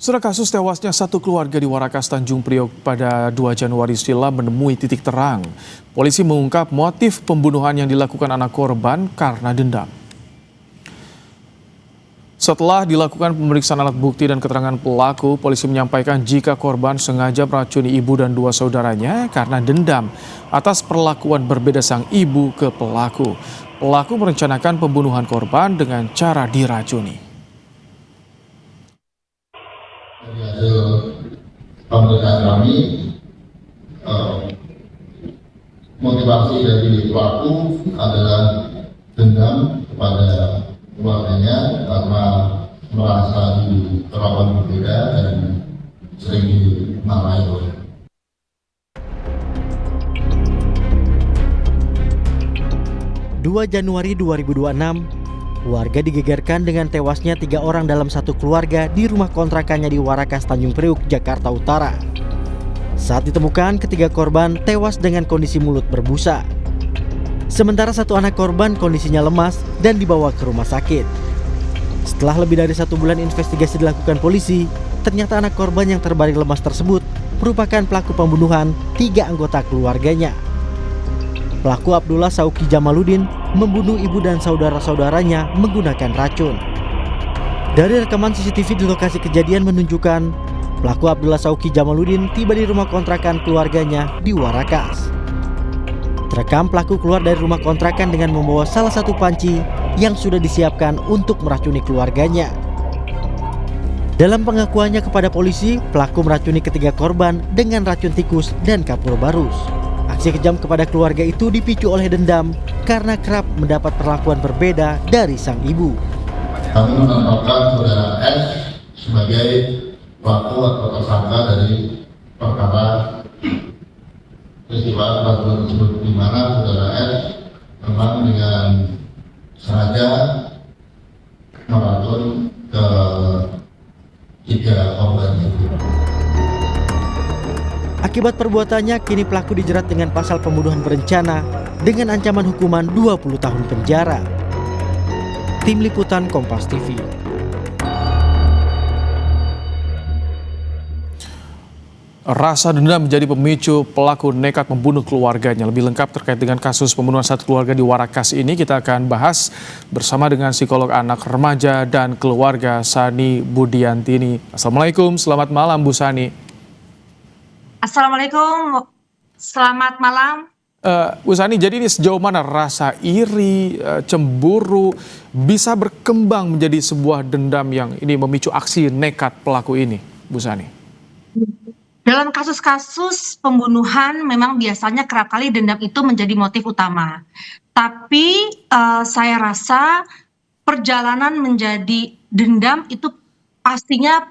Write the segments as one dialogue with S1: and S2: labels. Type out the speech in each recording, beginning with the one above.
S1: Setelah kasus tewasnya satu keluarga di Warakas Tanjung Priok pada 2 Januari silam menemui titik terang. Polisi mengungkap motif pembunuhan yang dilakukan anak korban karena dendam. Setelah dilakukan pemeriksaan alat bukti dan keterangan pelaku, polisi menyampaikan jika korban sengaja meracuni ibu dan 2 saudaranya karena dendam atas perlakuan berbeda sang ibu ke pelaku. Pelaku merencanakan pembunuhan korban dengan cara diracuni.
S2: Dari hasil pemeriksaan kami, motivasi dari pelaku adalah dendam kepada keluarganya karena merasa diperlakukan berbeda dan sering dimarahi oleh.
S3: Dua Januari 2026, warga digegerkan dengan tewasnya 3 orang dalam satu keluarga di rumah kontrakannya di Warakas Tanjung Priok, Jakarta Utara. Saat ditemukan, ketiga korban tewas dengan kondisi mulut berbusa. Sementara satu anak korban kondisinya lemas dan dibawa ke rumah sakit. Setelah lebih dari 1 bulan investigasi dilakukan polisi, ternyata anak korban yang terbaring lemas tersebut merupakan pelaku pembunuhan 3 anggota keluarganya. Pelaku Abdullah Sauki Jamaluddin membunuh ibu dan saudara-saudaranya menggunakan racun. Dari rekaman CCTV di lokasi kejadian menunjukkan pelaku Abdullah Sauki Jamaluddin tiba di rumah kontrakan keluarganya di Warakas. Terekam pelaku keluar dari rumah kontrakan dengan membawa salah satu panci yang sudah disiapkan untuk meracuni keluarganya. Dalam pengakuannya kepada polisi, pelaku meracuni ketiga korban dengan racun tikus dan kapur barus. Aksi kejam kepada keluarga itu dipicu oleh dendam karena kerap mendapat perlakuan berbeda dari sang ibu.
S2: Kami menetapkan saudara S sebagai pelaku atau tersangka dari perkara peristiwa perbuatan tersebut, di mana saudara S memang dengan sengaja meracun ke 3 korban itu.
S3: Akibat perbuatannya, kini pelaku dijerat dengan pasal pembunuhan berencana dengan ancaman hukuman 20 tahun penjara. Tim Liputan Kompas TV.
S1: Rasa dendam menjadi pemicu pelaku nekat membunuh keluarganya. Lebih lengkap terkait dengan kasus pembunuhan satu keluarga di Warakas ini kita akan bahas bersama dengan psikolog anak, remaja, dan keluarga Sani Budiantini. Assalamualaikum, selamat malam Bu Sani.
S4: Assalamualaikum, selamat malam.
S1: Bu Sani, jadi ini sejauh mana rasa iri, cemburu bisa berkembang menjadi sebuah dendam yang ini memicu aksi nekat pelaku ini, Bu Sani?
S4: Dalam kasus-kasus pembunuhan memang biasanya kerap kali dendam itu menjadi motif utama. Tapi saya rasa perjalanan menjadi dendam itu pastinya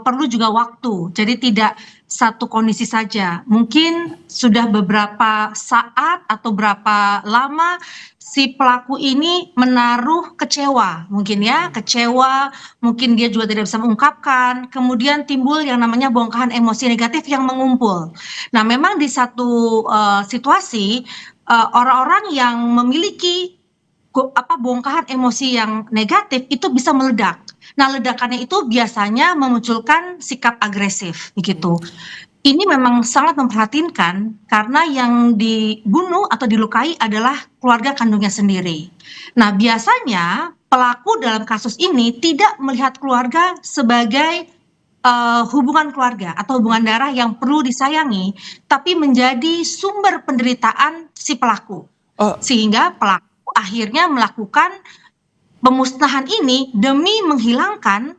S4: perlu juga waktu. Jadi tidak satu kondisi saja. Mungkin sudah beberapa saat atau berapa lama si pelaku ini menaruh kecewa, mungkin ya, kecewa, mungkin dia juga tidak bisa mengungkapkan, kemudian timbul yang namanya bongkahan emosi negatif yang mengumpul. Nah, memang di satu situasi orang-orang yang memiliki bongkahan emosi yang negatif itu bisa meledak. Nah, ledakannya itu biasanya memunculkan sikap agresif begitu. Ini memang sangat memprihatinkan karena yang dibunuh atau dilukai adalah keluarga kandungnya sendiri. Nah, biasanya pelaku dalam kasus ini tidak melihat keluarga sebagai hubungan keluarga atau hubungan darah yang perlu disayangi, tapi menjadi sumber penderitaan si pelaku. Sehingga pelaku akhirnya melakukan pemusnahan ini demi menghilangkan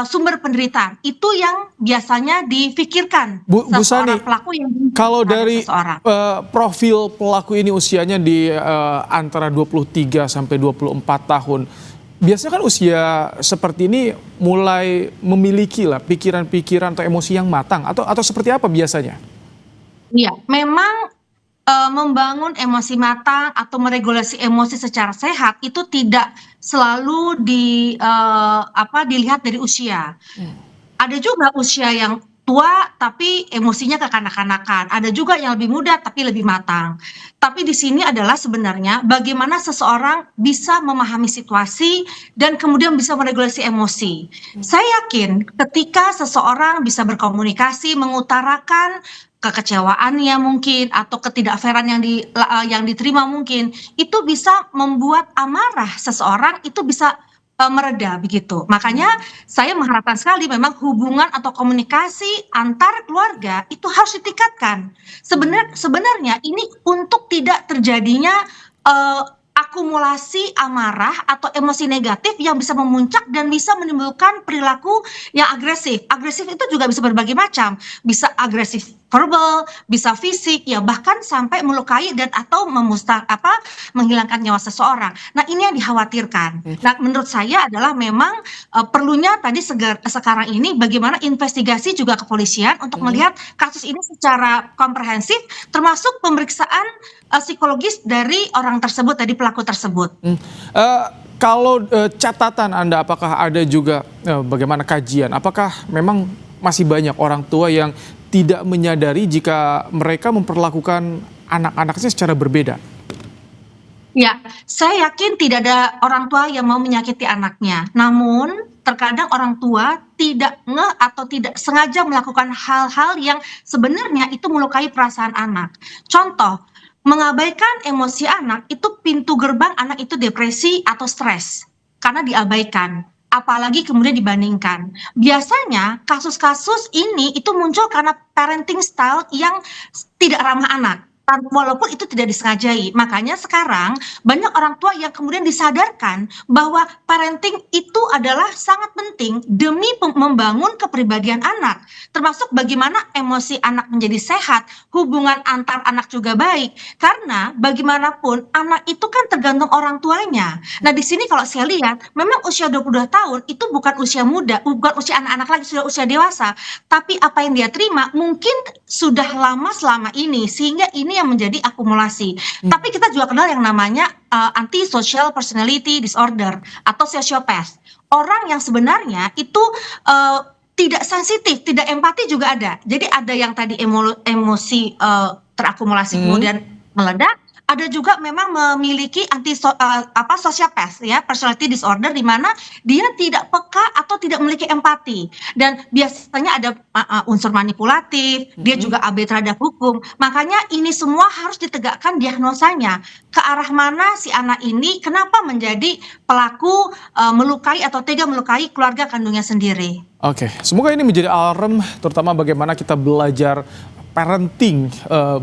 S4: sumber penderitaan. Itu yang biasanya difikirkan
S1: Bu Sani,
S4: pelaku yang
S1: kalau dari profil pelaku ini usianya di antara 23 sampai 24 tahun. Biasanya kan usia seperti ini mulai memiliki lah pikiran-pikiran atau emosi yang matang atau seperti apa biasanya?
S4: Iya, memang membangun emosi matang atau meregulasi emosi secara sehat itu tidak selalu dilihat dari usia. Ada juga usia yang tua tapi emosinya kekanak-kanakan, ada juga yang lebih muda tapi lebih matang. Tapi di sini adalah sebenarnya bagaimana seseorang bisa memahami situasi dan kemudian bisa meregulasi emosi. Saya yakin ketika seseorang bisa berkomunikasi, mengutarakan kekecewaannya mungkin atau ketidakfairan yang diterima mungkin, itu bisa membuat amarah seseorang itu bisa mereda begitu. Makanya saya mengharapkan sekali memang hubungan atau komunikasi antar keluarga itu harus ditingkatkan. Sebenarnya ini untuk tidak terjadinya akumulasi amarah atau emosi negatif yang bisa memuncak dan bisa menimbulkan perilaku yang agresif. Agresif itu juga bisa berbagai macam, bisa agresif verbal, bisa fisik, ya bahkan sampai melukai dan atau menghilangkan nyawa seseorang. Nah ini yang dikhawatirkan. Nah menurut saya adalah memang perlunya tadi sekarang ini bagaimana investigasi juga kepolisian untuk melihat kasus ini secara komprehensif, termasuk pemeriksaan psikologis dari orang tersebut, dari pelaku tersebut.
S1: Kalau catatan Anda, apakah ada juga bagaimana kajian? Apakah memang masih banyak orang tua yang tidak menyadari jika mereka memperlakukan anak-anaknya secara berbeda?
S4: Ya, saya yakin tidak ada orang tua yang mau menyakiti anaknya. Namun, terkadang orang tua tidak ngeh atau tidak sengaja melakukan hal-hal yang sebenarnya itu melukai perasaan anak. Contoh, mengabaikan emosi anak itu pintu gerbang anak itu depresi atau stres karena diabaikan. Apalagi kemudian dibandingkan. Biasanya kasus-kasus ini itu muncul karena parenting style yang tidak ramah anak. Walaupun itu tidak disengajai. Makanya sekarang banyak orang tua yang kemudian disadarkan bahwa parenting itu adalah sangat penting demi membangun kepribadian anak. Termasuk bagaimana emosi anak menjadi sehat, hubungan antar anak juga baik. Karena bagaimanapun anak itu kan tergantung orang tuanya. Nah di sini kalau saya lihat memang usia 22 tahun itu bukan usia muda, bukan usia anak-anak lagi, sudah usia dewasa. Tapi apa yang dia terima mungkin sudah lama selama ini, sehingga ini yang menjadi akumulasi. Tapi kita juga kenal yang namanya antisocial personality disorder atau sociopath. Orang yang sebenarnya itu tidak sensitif, tidak empati juga ada. Jadi ada yang tadi emosi terakumulasi kemudian meledak. Ada juga memang memiliki sociopath ya, personality disorder, di mana dia tidak peka atau tidak memiliki empati, dan biasanya ada unsur manipulatif, dia juga abai terhadap hukum. Makanya ini semua harus ditegakkan diagnosanya ke arah mana si anak ini, kenapa menjadi pelaku melukai atau tega melukai keluarga kandungnya sendiri.
S1: Oke, semoga ini menjadi alarm terutama bagaimana kita belajar parenting,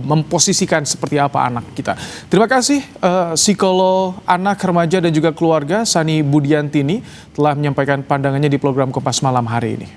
S1: memposisikan seperti apa anak kita. Terima kasih psikolog anak, remaja dan juga keluarga Sani Budiantini telah menyampaikan pandangannya di program Kompas Malam hari ini.